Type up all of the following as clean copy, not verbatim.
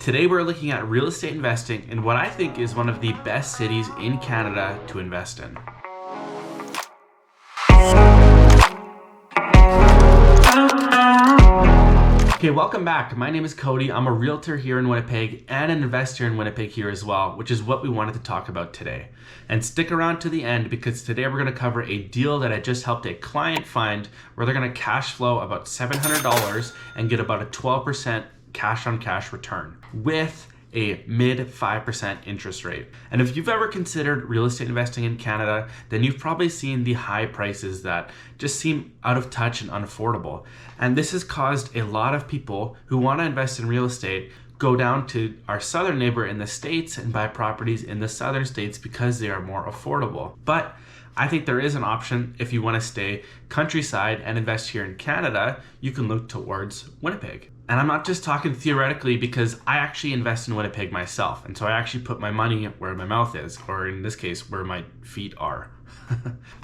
Today we're looking at real estate investing in what I think is one of the best cities in Canada to invest in. Okay, welcome back. My name is Cody. I'm a realtor here in Winnipeg and an investor in Winnipeg here as well, which is what we wanted to talk about today. And stick around to the end because today we're going to cover a deal that I just helped a client find where they're going to cash flow about $700 and get about a 12% cash on cash return with a mid 5% interest rate. And if you've ever considered real estate investing in Canada, then you've probably seen the high prices that just seem out of touch and unaffordable. And this has caused a lot of people who want to invest in real estate go down to our southern neighbor in the States and buy properties in the southern states because they are more affordable. But I think there is an option if you want to stay countryside and invest here in Canada, you can look towards Winnipeg. And I'm not just talking theoretically because I actually invest in Winnipeg myself. And so I actually put my money where my mouth is, or in this case, where my feet are.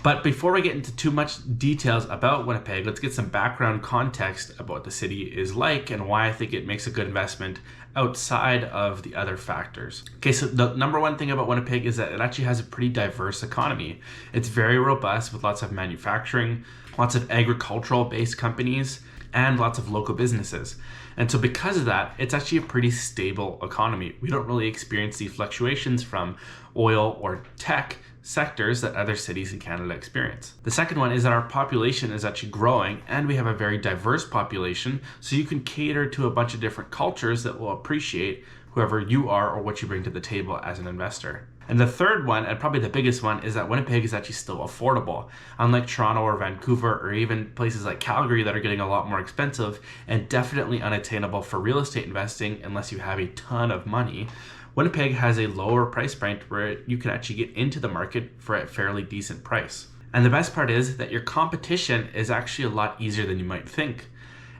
But before we get into too much details about Winnipeg, let's get some background context about what the city is like and why I think it makes a good investment outside of the other factors. Okay, so the number one thing about Winnipeg is that it actually has a pretty diverse economy. It's very robust with lots of manufacturing, lots of agricultural based companies, and lots of local businesses. And so because of that, it's actually a pretty stable economy. We don't really experience the fluctuations from oil or tech sectors that other cities in Canada experience. The second one is that our population is actually growing and we have a very diverse population, so you can cater to a bunch of different cultures that will appreciate whoever you are or what you bring to the table as an investor. And the third one, and probably the biggest one, is that Winnipeg is actually still affordable. Unlike Toronto or Vancouver or even places like Calgary that are getting a lot more expensive and definitely unattainable for real estate investing unless you have a ton of money, Winnipeg has a lower price point where you can actually get into the market for a fairly decent price. And the best part is that your competition is actually a lot easier than you might think.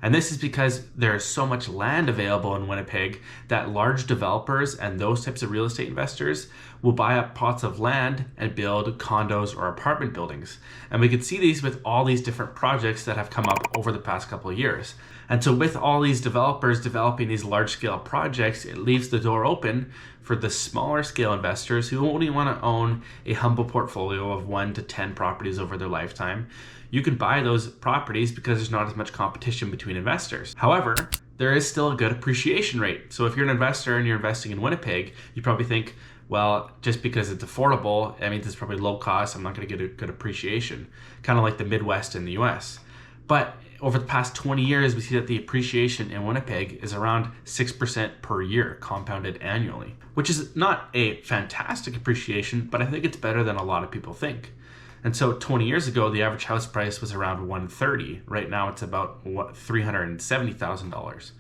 And this is because there is so much land available in Winnipeg that large developers and those types of real estate investors will buy up plots of land and build condos or apartment buildings. And we can see these with all these different projects that have come up over the past couple of years. And so with all these developers developing these large scale projects, it leaves the door open for the smaller scale investors who only want to own a humble portfolio of 1 to 10 properties over their lifetime. You can buy those properties because there's not as much competition between investors. However, there is still a good appreciation rate. So if you're an investor and you're investing in Winnipeg, you probably think, well, just because it's affordable, that means it's probably low cost, I'm not going to get a good appreciation. Kind of like the Midwest in the US. But over the past 20 years, we see that the appreciation in Winnipeg is around 6% per year, compounded annually, which is not a fantastic appreciation, but I think it's better than a lot of people think. And so 20 years ago, the average house price was around $130. Right now, it's about $370,000.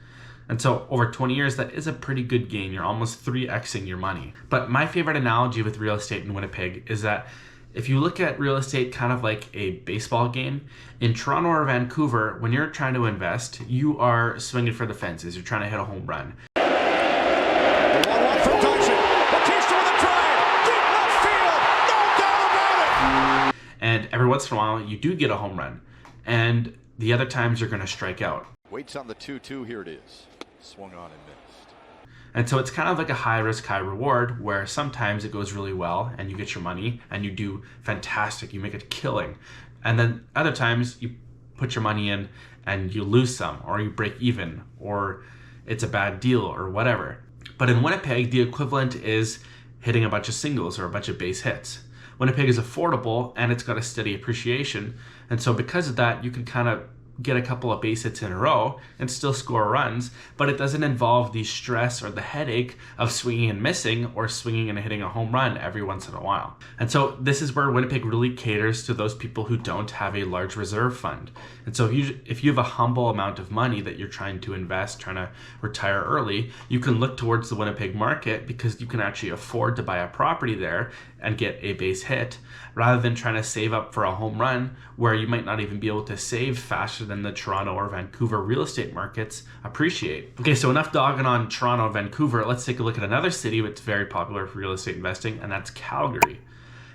And so over 20 years, that is a pretty good gain. You're almost 3xing your money. But my favorite analogy with real estate in Winnipeg is that if you look at real estate kind of like a baseball game, in Toronto or Vancouver, when you're trying to invest, you are swinging for the fences. You're trying to hit a home run. And every once in a while, you do get a home run. And the other times, you're going to strike out. Waits on the 2-2. Here it is. Swung on and missed. And so it's kind of like a high risk, high reward where sometimes it goes really well and you get your money and you do fantastic. You make a killing. And then other times you put your money in and you lose some or you break even or it's a bad deal or whatever. But in Winnipeg, the equivalent is hitting a bunch of singles or a bunch of base hits. Winnipeg is affordable and it's got a steady appreciation. And so because of that, you can kind of get a couple of base hits in a row and still score runs, but it doesn't involve the stress or the headache of swinging and missing or swinging and hitting a home run every once in a while. And so this is where Winnipeg really caters to those people who don't have a large reserve fund. And so if you have a humble amount of money that you're trying to invest, trying to retire early, you can look towards the Winnipeg market because you can actually afford to buy a property there and get a base hit rather than trying to save up for a home run where you might not even be able to save faster than the Toronto or Vancouver real estate markets appreciate. Okay, so enough dogging on Toronto, Vancouver. Let's take a look at another city that's very popular for real estate investing, and that's Calgary.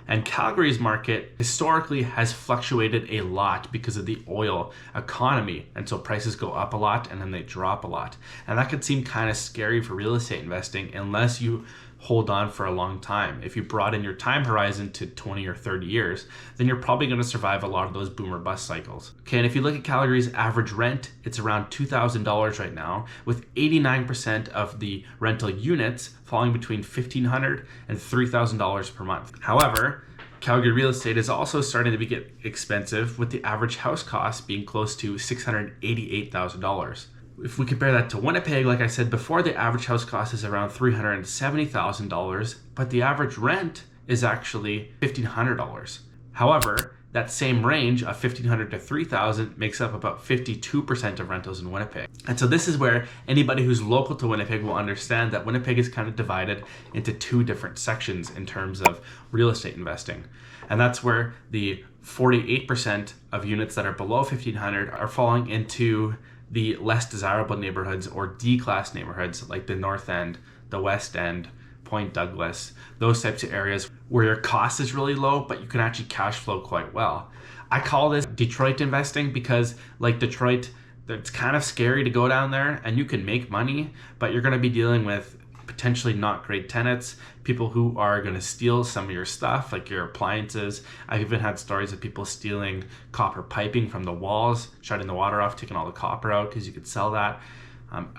And Calgary's market historically has fluctuated a lot because of the oil economy. And so prices go up a lot and then they drop a lot. And that could seem kind of scary for real estate investing unless you hold on for a long time. If you brought in your time horizon to 20 or 30 years, then you're probably going to survive a lot of those boom or bust cycles. Okay, and if you look at Calgary's average rent, it's around $2,000 right now, with 89% of the rental units falling between $1,500 and $3,000 per month. However, Calgary real estate is also starting to get expensive, with the average house cost being close to $688,000. If we compare that to Winnipeg, like I said before, the average house cost is around $370,000, but the average rent is actually $1,500. However, that same range of $1,500 to $3,000 makes up about 52% of rentals in Winnipeg. And so this is where anybody who's local to Winnipeg will understand that Winnipeg is kind of divided into two different sections in terms of real estate investing. And that's where the 48% of units that are below 1,500 are falling into the less desirable neighborhoods or D-class neighborhoods like the North End, the West End, Point Douglas, those types of areas where your cost is really low, but you can actually cash flow quite well. I call this Detroit investing because, like Detroit, it's kind of scary to go down there and you can make money, but you're going to be dealing with potentially not great tenants, people who are going to steal some of your stuff, like your appliances. I've even had stories of people stealing copper piping from the walls, shutting the water off, taking all the copper out because you could sell that.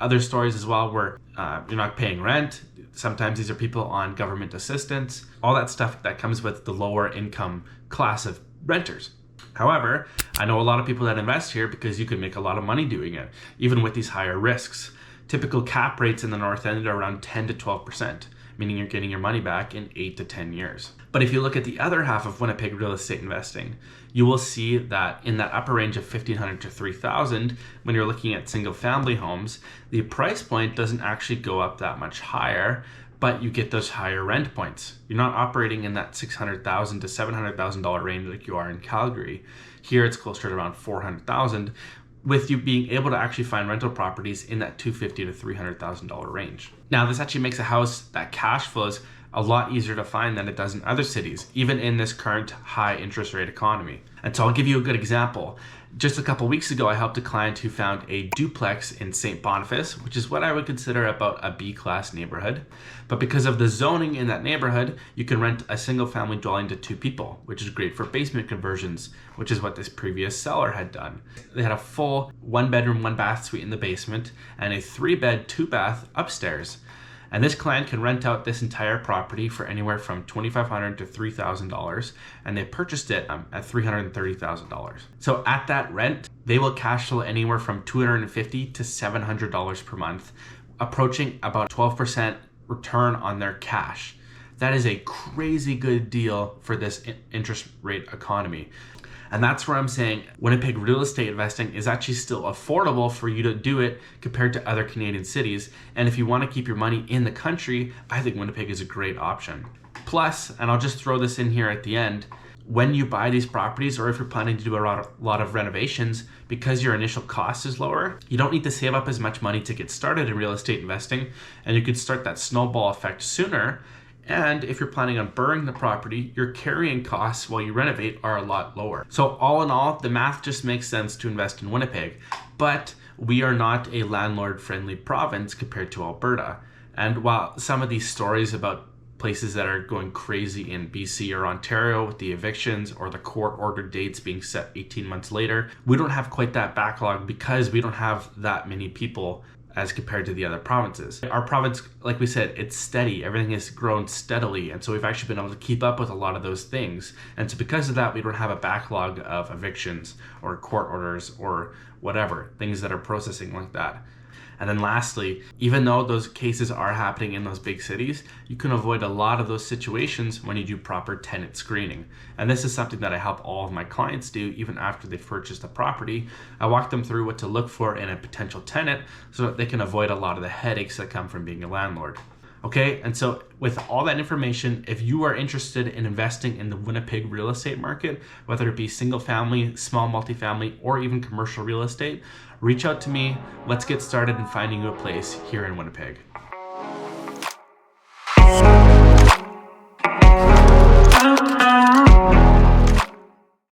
Other stories as well where you're not paying rent. Sometimes these are people on government assistance, all that stuff that comes with the lower income class of renters. However, I know a lot of people that invest here because you can make a lot of money doing it, even with these higher risks. Typical cap rates in the North End are around 10 to 12%, meaning you're getting your money back in 8 to 10 years. But if you look at the other half of Winnipeg real estate investing, you will see that in that upper range of $1,500 to $3,000, when you're looking at single family homes, the price point doesn't actually go up that much higher, but you get those higher rent points. You're not operating in that $600,000 to $700,000 range like you are in Calgary. Here it's closer to around $400,000, with you being able to actually find rental properties in that $250,000 to $300,000 range. Now, this actually makes a house that cash flows a lot easier to find than it does in other cities, even in this current high interest rate economy. And so I'll give you a good example. Just a couple weeks ago, I helped a client who found a duplex in St. Boniface, which is what I would consider about a B-class neighborhood. But because of the zoning in that neighborhood, you can rent a single family dwelling to 2 people, which is great for basement conversions, which is what this previous seller had done. They had a full 1-bedroom, 1-bath suite in the basement and a 3-bed, 2-bath upstairs. And this client can rent out this entire property for anywhere from $2,500 to $3,000, and they purchased it at $330,000. So at that rent, they will cash flow anywhere from $250 to $700 per month, approaching about 12% return on their cash. That is a crazy good deal for this interest rate economy. And that's where I'm saying Winnipeg real estate investing is actually still affordable for you to do it compared to other Canadian cities. And if you want to keep your money in the country, I think Winnipeg is a great option. Plus, and I'll just throw this in here at the end, when you buy these properties, or if you're planning to do a lot of renovations, because your initial cost is lower, you don't need to save up as much money to get started in real estate investing, and you can start that snowball effect sooner. And if you're planning on burning the property, your carrying costs while you renovate are a lot lower. So all in all, the math just makes sense to invest in Winnipeg. But we are not a landlord-friendly province compared to Alberta. And while some of these stories about places that are going crazy in BC or Ontario with the evictions or the court-ordered dates being set 18 months later, we don't have quite that backlog because we don't have that many people as compared to the other provinces. Our province, like we said, it's steady. Everything has grown steadily. And so we've actually been able to keep up with a lot of those things. And so because of that, we don't have a backlog of evictions or court orders or whatever, things that are processing like that. And then lastly, even though those cases are happening in those big cities, you can avoid a lot of those situations when you do proper tenant screening. And this is something that I help all of my clients do even after they've purchased a property. I walk them through what to look for in a potential tenant so that they can avoid a lot of the headaches that come from being a landlord. Okay, and so with all that information, if you are interested in investing in the Winnipeg real estate market, whether it be single family, small multifamily, or even commercial real estate, reach out to me. Let's get started in finding you a place here in Winnipeg.